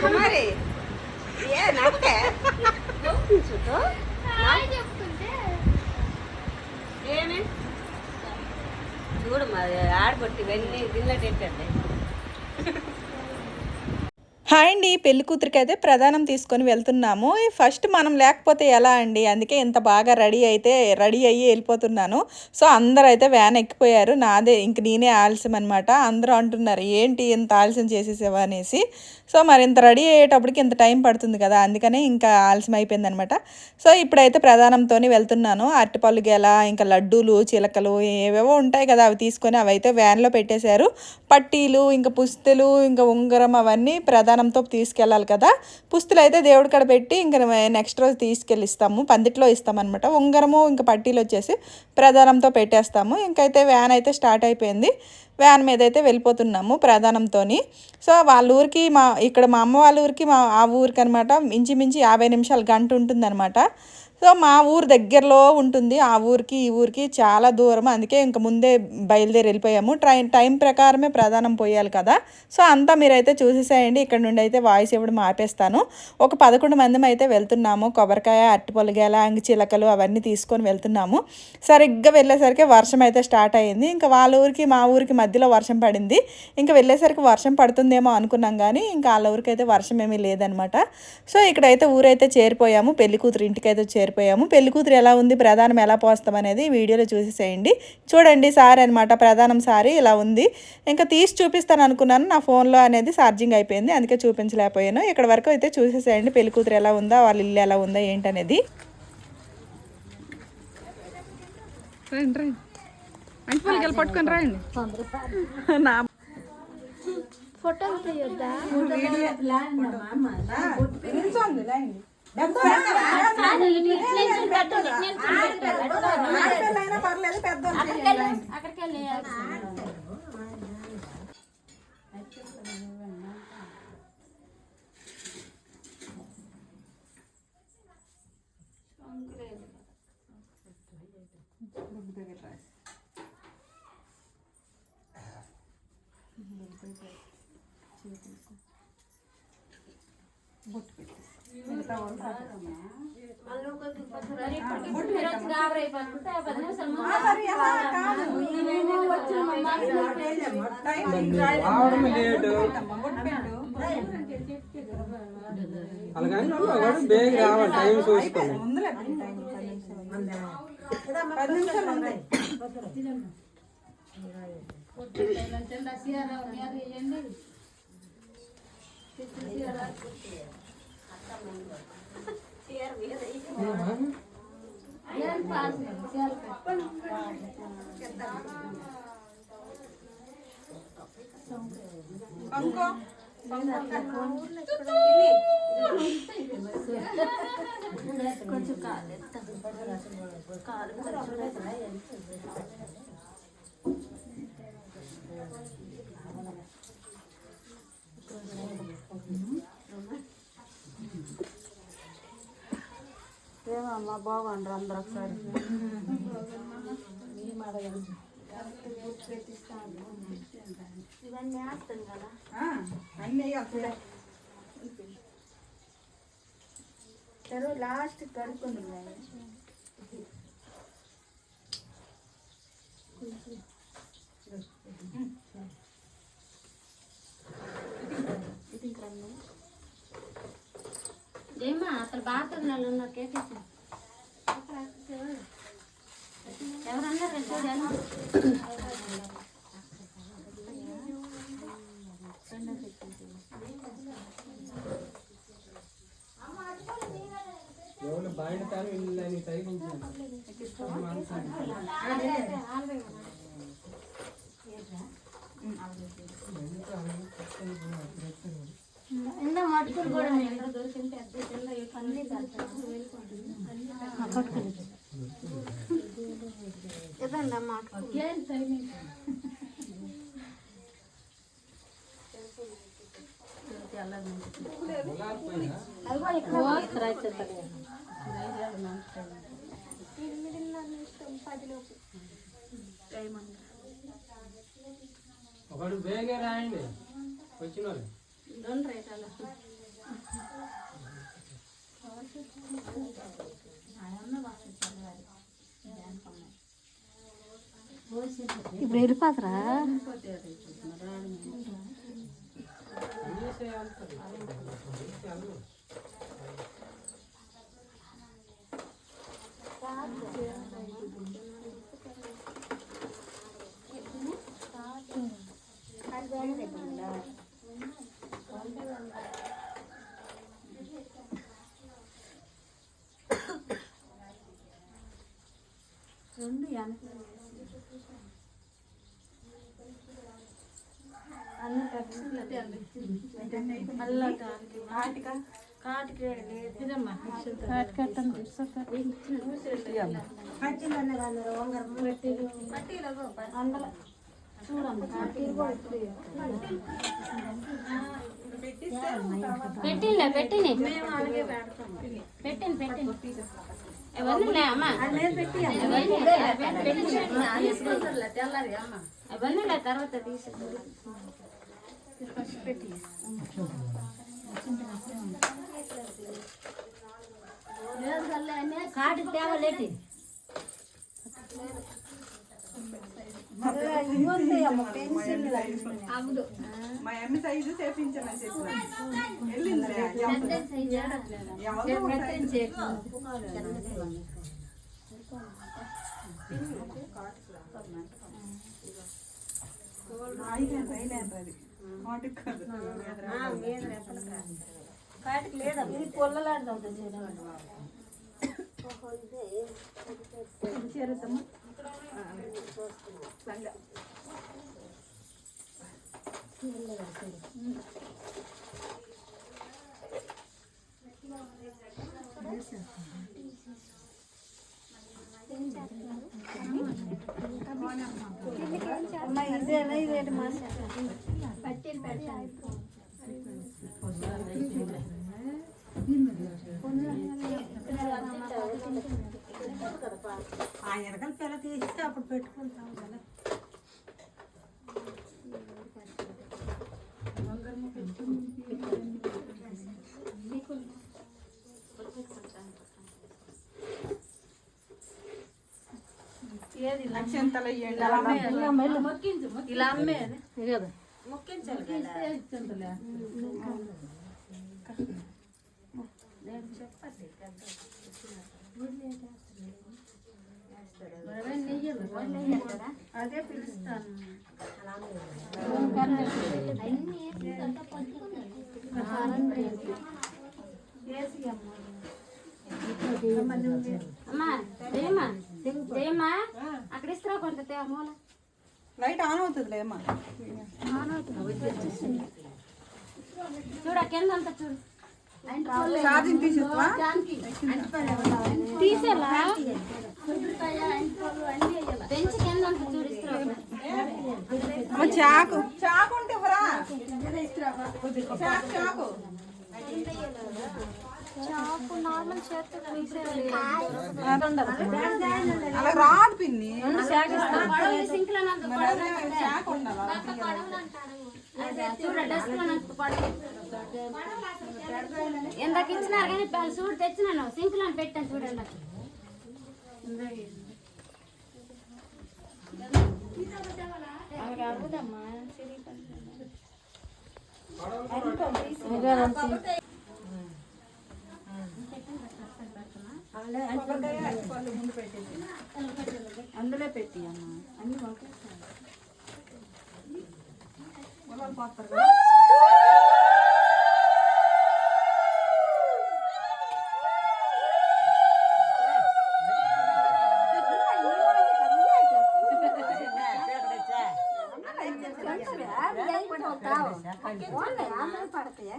కుమారి ఏ నవ్వుతే ఏమి చూడు మరి ఆడబొట్టి వెళ్ళి గిన్నెటండి. హాయ్ అండి, పెళ్లి కూతురికి అయితే ప్రధానం తీసుకొని వెళ్తున్నాము. ఫస్ట్ మనం లేకపోతే ఎలా అండి, అందుకే ఇంత బాగా రెడీ అయ్యి వెళ్ళిపోతున్నాను. సో అందరూ అయితే వ్యాన్ ఎక్కిపోయారు, నాదే ఇంక నేనే ఆలస్యం అనమాట. అందరూ అంటున్నారు ఏంటి ఇంత ఆలస్యం చేసేసావా అనేసి. సో మరి ఇంత రెడీ అయ్యేటప్పటికి ఇంత టైం పడుతుంది కదా, అందుకనే ఇంకా ఆలస్యం అయిపోయింది అనమాట. సో ఇప్పుడైతే ప్రధానంతో వెళ్తున్నాను. అరటిపళ్ళు గెల, ఇంకా లడ్డూలు, చిలకలు ఏవేవో ఉంటాయి కదా, అవి తీసుకొని అవి అయితే వ్యాన్లో పెట్టేశారు. పట్టీలు, ఇంకా పుస్తెలు, ఇంకా ఉంగరం అవన్నీ ప్రధానంతో తీసుకెళ్ళాలి కదా. పుస్తులు అయితే దేవుడి కాడ పెట్టి ఇంకా నెక్స్ట్ రోజు తీసుకెళ్ళిస్తాము, పందిట్లో ఇస్తామన్నమాట. ఉంగరము ఇంకా పట్టీలు వచ్చేసి ప్రధానంతో పెట్టేస్తాము. ఇంకైతే వ్యాన్ అయితే స్టార్ట్ అయిపోయింది. వ్యాన్ మీద అయితే వెళ్ళిపోతున్నాము ప్రధానంతో. సో వాళ్ళ ఊరికి ఇక్కడ మా అమ్మ వాళ్ళ ఊరికి ఆ ఊరికి అనమాట ఇంచుమించి 50 నిమిషాలు గంట ఉంటుందన్నమాట. సో మా ఊరు దగ్గరలో ఉంటుంది, ఆ ఊరికి ఈ ఊరికి చాలా దూరం. అందుకే ఇంక ముందే బయలుదేరి వెళ్ళిపోయాము. టైం ప్రకారమే ప్రధానం పోయాలి కదా. సో అంతా మీరైతే చూసేసేయండి. ఇక్కడ నుండి అయితే వాయిస్ ఇవ్వడం ఆపేస్తాను. ఒక 11 మంది అయితే వెళ్తున్నాము. కొబ్బరికాయ, అరటిపళ్ళు గెల, ఇంక చిలకలు అవన్నీ తీసుకొని వెళ్తున్నాము. సరిగ్గా వెళ్ళేసరికి వర్షం అయితే స్టార్ట్ అయ్యింది. ఇంకా వాళ్ళ ఊరికి మా ఊరికి మధ్యలో వర్షం పడింది. ఇంకా వెళ్ళేసరికి వర్షం పడుతుందేమో అనుకున్నాం, కానీ ఇంకా వాళ్ళ ఊరికి అయితే వర్షం ఏమీ లేదనమాట. సో ఇక్కడైతే ఊరైతే చేరిపోయాము, పెళ్లి కూతురు ఇంటికి అయితే చేరిపోయాము. పెళ్లి కూతురు ఎలా ఉంది, ప్రధానం ఎలా పోస్తాం అనేది వీడియోలో చూసేసేయండి. చూడండి సారీ అనమాట, ప్రధానం సారీ ఇలా ఉంది. ఇంకా తీసి చూపిస్తాను అనుకున్నాను, నా ఫోన్లో అనేది ఛార్జింగ్ అయిపోయింది, అందుకే చూపించలేకపోయాను. ఇక్కడ వరకు అయితే చూసేసేయండి, పెళ్లి కూతురు ఎలా ఉందా, వాళ్ళ ఇల్లు ఎలా ఉందా ఏంటనేది. రండి రండి, అంటి పట్టుకొని రండి. నా ఫోటో తీయొద్దా? అలాగే బేగ రావాలి, టైం చూసుకోండి. కొంచెం కాదు ఏమమ్మా బాగుండ్రు అందరూ ఒకసారి. ఇవన్నీ వేస్తాను కదా, అన్నీ లాస్ట్ కడుక్కుంటున్నాయి. ఏమా అతను బాగా ఉన్న కేక్ ఎవరన్నారు చూడండి. బయట ఇల్లు తగ్గించాను. ఇందా మట్టుకులు కూడా దొరికింటే అన్ని ఇదండి మాకు ఒకడు బేగే రాయండి వచ్చిన వాళ్ళు. రెండు రేటాలు ఇప్పుడు వెళ్ళిపోతారా రెండు పెట్టింది ఎవరిలే అమ్మ అవన్నీలే తర్వాత తీసి పెట్టి కాటి తేవలేటి మా అమ్మ సైజు చేపించాలని కాటికి లేదా ఇదేనా మాస పట్టిన ఆ ఎనకల పిల్ల తీస్తే అప్పుడు పెట్టుకుంటాం కదా. లక్షంతలు ఇలా అమ్మే కదా మొక్కించాలి అదే పిలుస్తాను అమ్మా జయమ్మా అక్కడ ఇస్తారా కొంత మూల లైట్ ఆన్ అవుతుంది అమ్మా. చూడ కింద అంతా చూడు ఛార్జింగ్ తీసేస్తావా? తీసేలా బెంచ్ కింద అంతా చూడిస్తారా చాకు చాకు ఉంటే ఇవ్వరా? చాకు అలా రాదు పిన్ని. చాకు ఉండాలి. ఎందాక ఇచ్చినారు కానీ చూడు తెచ్చినాను సింకులో పెట్టాను చూడండి అవ్వదమ్మా అందులో పెట్టి అమ్మా అన్ని పోతారు కదా. పడతాయా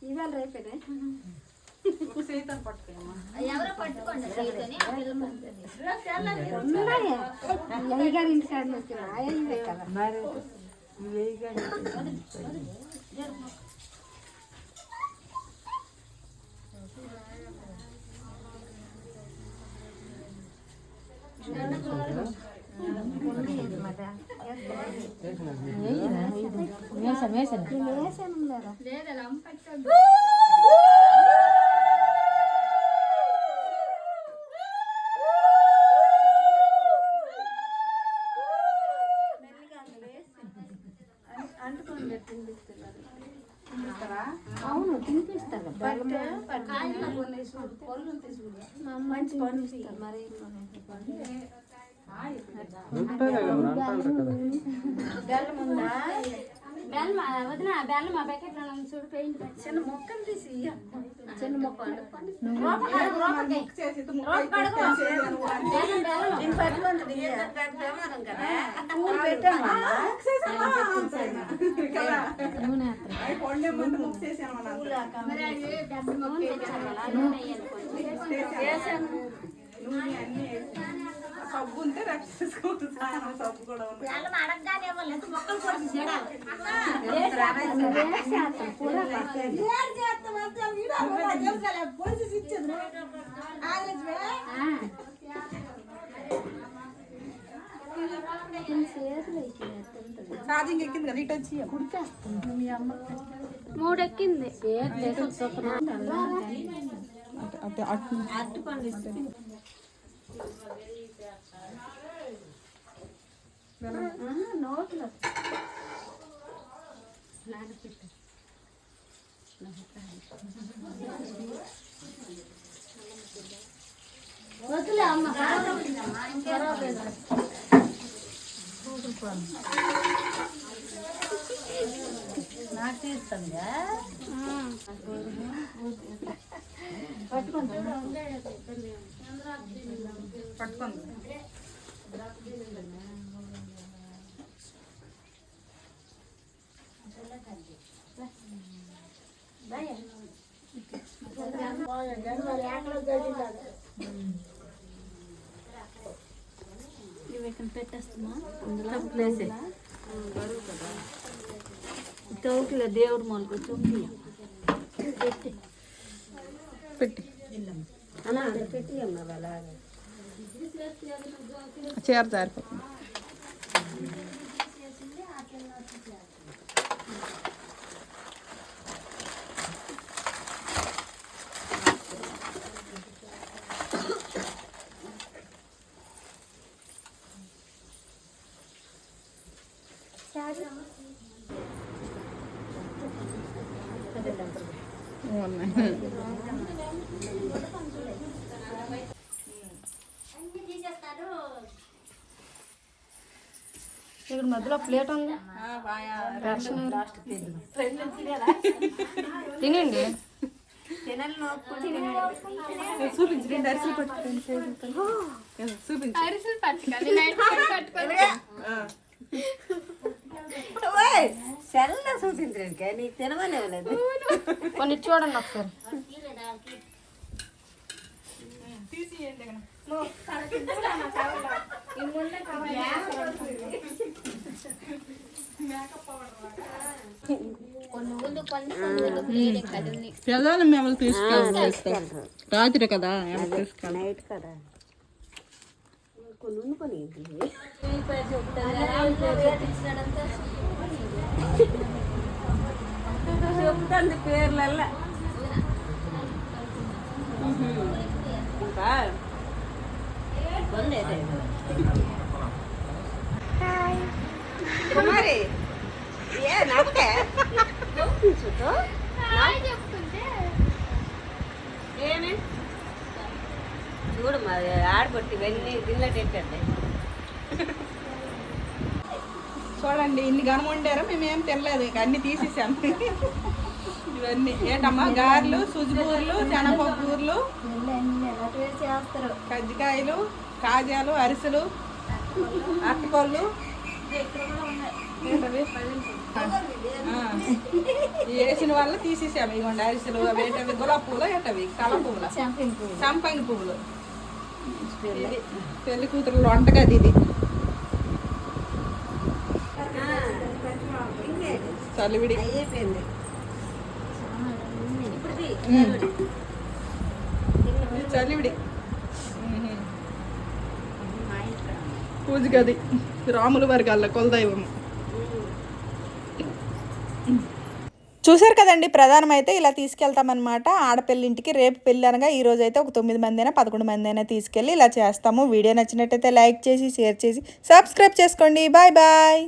ఇవాళ రేపేనే సీతను పట్టుకోమ్మా. అయ్యగారి ఇంటి సైడ్ నుంచి అయ్యే కదా వేసాను అవును తినిపిస్తారు మంచి పంపిస్తారు మరి బెల్లం ఉందా బెల్లం వదిన బెల్లం ఆ బకెట్ లో చూడు పెయింట్ చిన్న మొక్కలు తీసి చిన్న మొక్కలు సబ్బు ఉంటే రక్షించుకోవచ్చు సబ్బు కూడా అడగగానే మొక్కలు ఛార్జింగ్ ఎక్కింది కదా ఇటు వచ్చి మీ అమ్మ 3 ఎక్కింది అట్టు పండిస్తుంది నోట్లో వద్దులే అమ్మ నాకు తీస్తుందా పట్టుకుంది ఇవి ఇక్కడ పెట్టేస్తున్నా ప్లేసే చౌకిలో దేవుడు మొలకు చౌకి పెట్టి అలా పెట్టి అమ్మ అలాగే చీర జారిపోతుంది ఇక్కడ మధ్యలో ప్లేట్ ఉంది తినండి చూపించండి అరిసెలు పట్టుకోండి చూపించు అరిసెలు పట్టుకోవాలి సెల్ల చూసింది నీకు తినమని ఇవ్వలేదు కొన్ని చూడండి ఒకసారి పిల్లలు మేము తీసుకెళ్ళి రాత్రి కదా నైట్ కదా కొన్ని కొని చెప్తుంది పేర్లల్లా ఇంకా కుమారి ఏ నవ్వుతే ఏమి చూడు మరి ఆడబట్టి ఇవన్నీ గిన్నె పెట్టండి చూడండి ఇన్ని గనం వండారు మేమేం తినలేదు ఇక అన్ని తీసేసాం ఇవన్నీ ఏంటమ్మా గారెలు సుజిబూర్లు శనగపప్పులు కజ్జికాయలు కాజాలు అరిసెలు అట్టపళ్ళు వేసిన వాళ్ళు తీసేసాము ఇవ్వండి అరిసెలు అవి గులాబీ పువ్వులు ఏంటవి కల పువ్వులు సంపంగి పువ్వులు పెళ్లి కూతురు వంటగది ఇది చలివిడి అయిపోయింది చలివిడి పూజ గది రాముల వారి గల్ల కొలదైవము చూసారు కదండి, ప్రధానం అయితే ఇలా తీసుకెళ్తామన్నమాట ఆడపిల్లింటికి. రేపు పెళ్ళి అనగా ఈ రోజు అయితే ఒక 9 మంది అయినా 11 మంది అయినా తీసుకెళ్ళి ఇలా చేస్తాము. వీడియో నచ్చినట్టయితే లైక్ చేసి షేర్ చేసి సబ్స్క్రైబ్ చేసుకోండి. Bye bye.